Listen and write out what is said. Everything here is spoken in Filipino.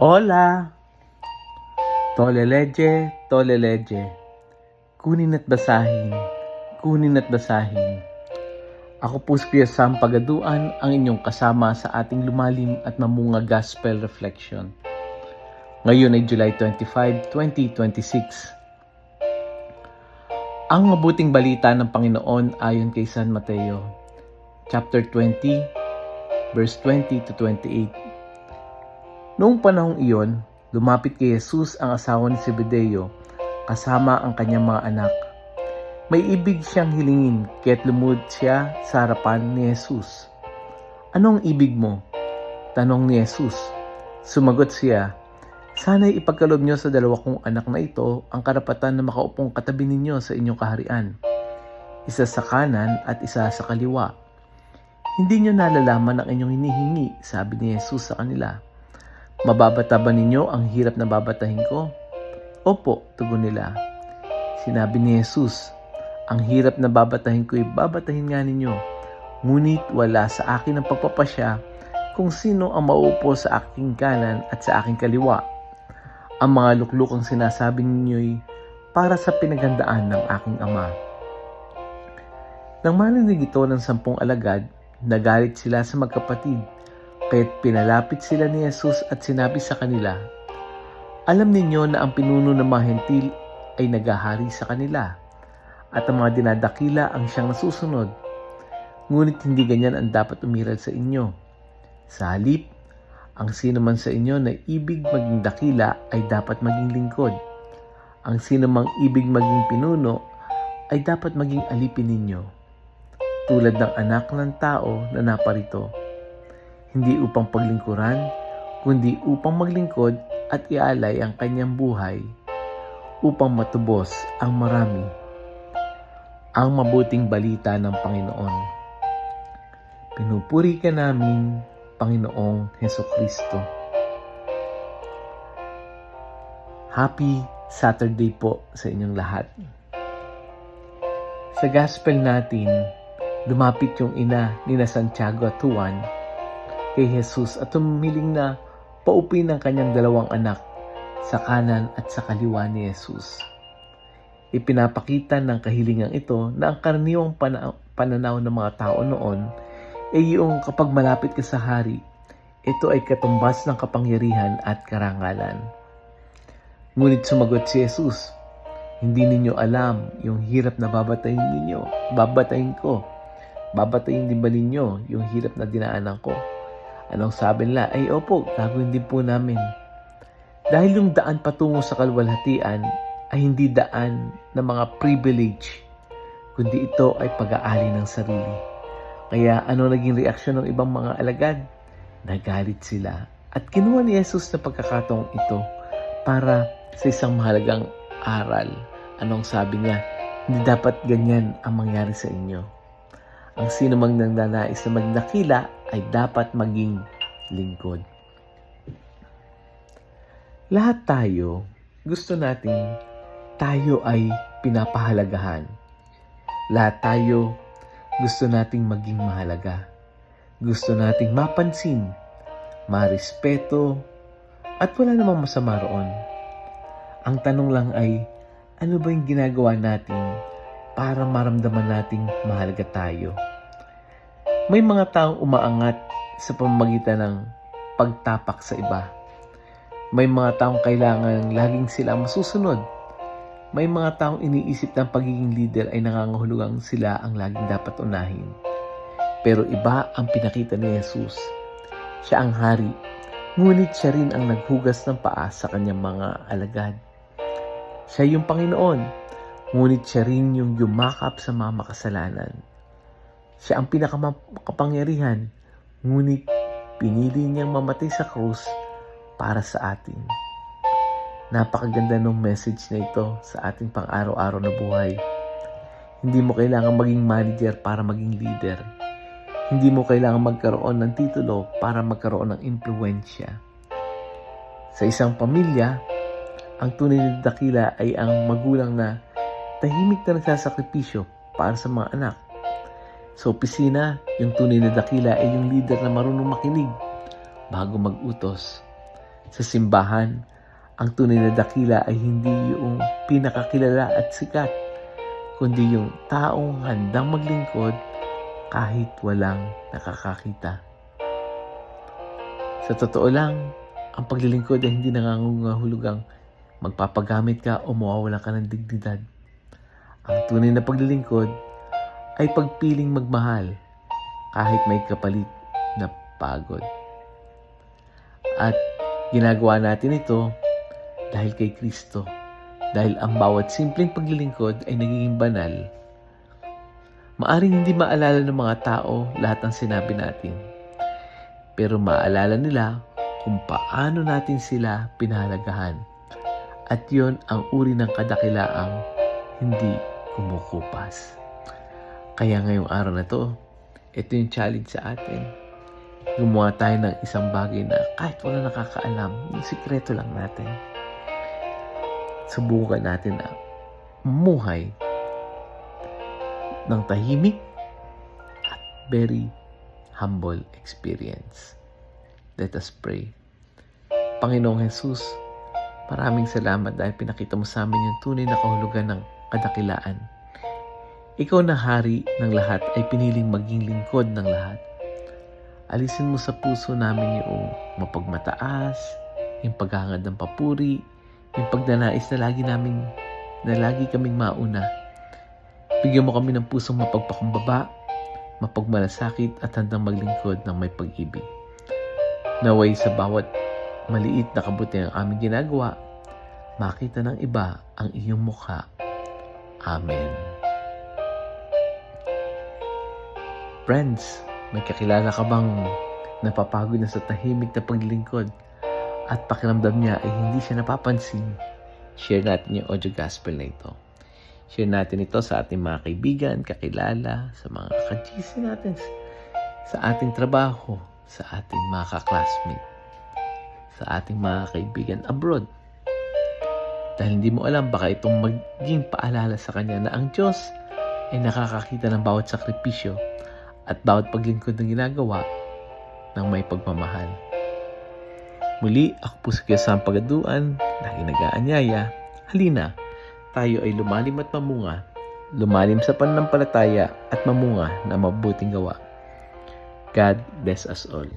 Hola! Toleleje, toleleje. Kunin at basahin, kunin at basahin. Ako po si Kuya Sam Pagaduan, ang inyong kasama sa ating lumalim at mamunga Gospel Reflection. Ngayon ay July 25, 2026. Ang mabuting balita ng Panginoon ayon kay San Mateo, chapter 20, verse 20 to 28. Noong panahong iyon, lumapit kay Jesus ang asawa ni Zebedeo kasama ang kanyang mga anak. May ibig siyang hilingin kaya't lumuhod siya sa harapan ni Jesus. "Anong ibig mo?" tanong ni Jesus. Sumagot siya, "Sana'y ipagkaloob niyo sa dalawa kong anak na ito ang karapatan na makaupong katabi ninyo sa inyong kaharian. Isa sa kanan at isa sa kaliwa. Hindi niyo nalalaman ang inyong hinihingi," sabi ni Jesus sa kanila. "Mababata ba ninyo ang hirap na babatahin ko?" "Opo," tugon nila. Sinabi ni Jesus, "Ang hirap na babatahin ko'y babatahin nga ninyo, ngunit wala sa akin ang pagpapasya kung sino ang mauupo sa aking kanan at sa aking kaliwa. Ang mga luklukang sinasabi ninyo'y para sa pinaghandaan ng aking Ama." Nang marinig ito ng 10 alagad, nagalit sila sa magkapatid, kaya't pinalapit sila ni Jesus at sinabi sa kanila, "Alam ninyo na ang pinuno ng mga hentil ay naghahari sa kanila, at ang mga dinadakila ang siyang nasusunod. Ngunit hindi ganyan ang dapat umiral sa inyo. Sa halip, ang sino man sa inyo na ibig maging dakila ay dapat maging lingkod. Ang sino mang ibig maging pinuno ay dapat maging alipin ninyo, tulad ng anak ng tao na naparito. Hindi upang paglingkuran, kundi upang maglingkod at ialay ang kanyang buhay upang matubos ang marami." Ang mabuting balita ng Panginoon. Pinupuri ka namin, Panginoong Hesukristo. Happy Saturday po sa inyong lahat. Sa gospel natin, lumapit yung ina ni Santiago at Juan kay Jesus at humiling na paupin ang kanyang 2 anak sa kanan at sa kaliwa ni Jesus. Ipinapakita ng kahilingang ito na ang karaniwang pananaw ng mga tao noon ay yung kapag malapit ka sa hari, ito ay katumbas ng kapangyarihan at karangalan. Ngunit sumagot si Jesus, "Hindi ninyo alam yung hirap na babatayin ninyo. Babatayin ko. Babatayin din ba ninyo yung hirap na dinaanan ko?" Anong sabi nila? "Ay opo, gagawin din po namin." Dahil yung daan patungo sa kaluwalhatian ay hindi daan ng mga privilege, kundi ito ay pag-aali ng sarili. Kaya ano naging reaksyon ng ibang mga alagad? Nagalit sila at kinuha ni Jesus na pagkakataong ito para sa isang mahalagang aral. Anong sabi niya? Hindi dapat ganyan ang mangyari sa inyo. Ang sino mang nagnanais na maging dakila ay dapat maging lingkod. Lahat tayo, gusto natin tayo ay pinapahalagahan. Lahat tayo gusto nating maging mahalaga. Gusto nating mapansin, marespeto, at wala namang masama roon. Ang tanong lang ay, ano ba yung ginagawa natin para maramdaman nating mahalaga tayo? May mga taong umaangat sa pamamagitan ng pagtapak sa iba. May mga taong kailangan laging sila masusunod. May mga taong iniisip ng pagiging leader ay nangangahulugang sila ang laging dapat unahin. Pero iba ang pinakita ni Jesus. Siya ang hari, ngunit siya rin ang naghugas ng paa sa kanyang mga alagad. Siya yung Panginoon, ngunit siya rin yung yumakap sa mga makasalanan. Siya ang pinakamakapangyarihan, ngunit pinili niyang mamatay sa krus para sa atin. Napakaganda ng message na ito sa ating pang-araw-araw na buhay. Hindi mo kailangan maging manager para maging leader. Hindi mo kailangan magkaroon ng titulo para magkaroon ng impluwensya. Sa isang pamilya, ang tunay na dakila ay ang magulang na tahimik na nagsasakripisyo para sa mga anak. Sa opisina, yung tunay na dakila ay yung leader na marunong makinig bago mag-utos. Sa simbahan, ang tunay na dakila ay hindi yung pinakakilala at sikat, kundi yung taong handang maglingkod kahit walang nakakakita. Sa totoo lang, ang paglilingkod ay hindi nangangahulugang magpapagamit ka o mawawalan ka ng dignidad. Ang tunay na paglilingkod ay pagpiling magmahal kahit may kapalit na pagod. At ginagawa natin ito dahil kay Kristo. Dahil ang bawat simpleng paglilingkod ay nagiging banal. Maaring hindi maalala ng mga tao lahat ng sinabi natin. Pero maalala nila kung paano natin sila pinahalagahan. At yon ang uri ng kadakilaang hindi kumukupas. Kaya ngayong araw na to, ito yung challenge sa atin. Gumawa tayo ng isang bagay na kahit wala nakakaalam, yung sikreto lang natin. Subukan natin na mamuhay ng tahimik at very humble experience. Let us pray. Panginoong Jesus, maraming salamat dahil pinakita mo sa amin yung tunay na kahulugan ng kadakilaan. Ikaw na hari ng lahat ay piniling maging lingkod ng lahat. Alisin mo sa puso namin yung mapagmataas, yung paghahangad ng papuri, yung pagnanais na lagi kaming mauna. Bigyan mo kami ng pusong mapagpakumbaba, mapagmalasakit at handang maglingkod ng may pag-ibig. Naway sa bawat maliit na kabutihan ang aming ginagawa, makita ng iba ang iyong mukha. Amen. Friends, may kakilala ka bang napapagod na sa tahimik na paglilingkod at pakiramdam niya ay hindi siya napapansin? Share natin yung audio gospel na ito. Share natin ito sa ating mga kaibigan, kakilala, sa mga ka-GC natin, sa ating trabaho, sa ating mga ka-classmate, sa ating mga kaibigan abroad. Dahil hindi mo alam, baka itong maging paalala sa kanya na ang Diyos ay nakakakita ng bawat sakripisyo at bawat paglingkod ng ginagawa ng may pagmamahal. Muli, ako po si Kuya Sam Pagaduan, lagi nag-aanyaya. Halina, tayo ay lumalim at mamunga, lumalim sa pananampalataya at mamunga na mabuting gawa. God bless us all.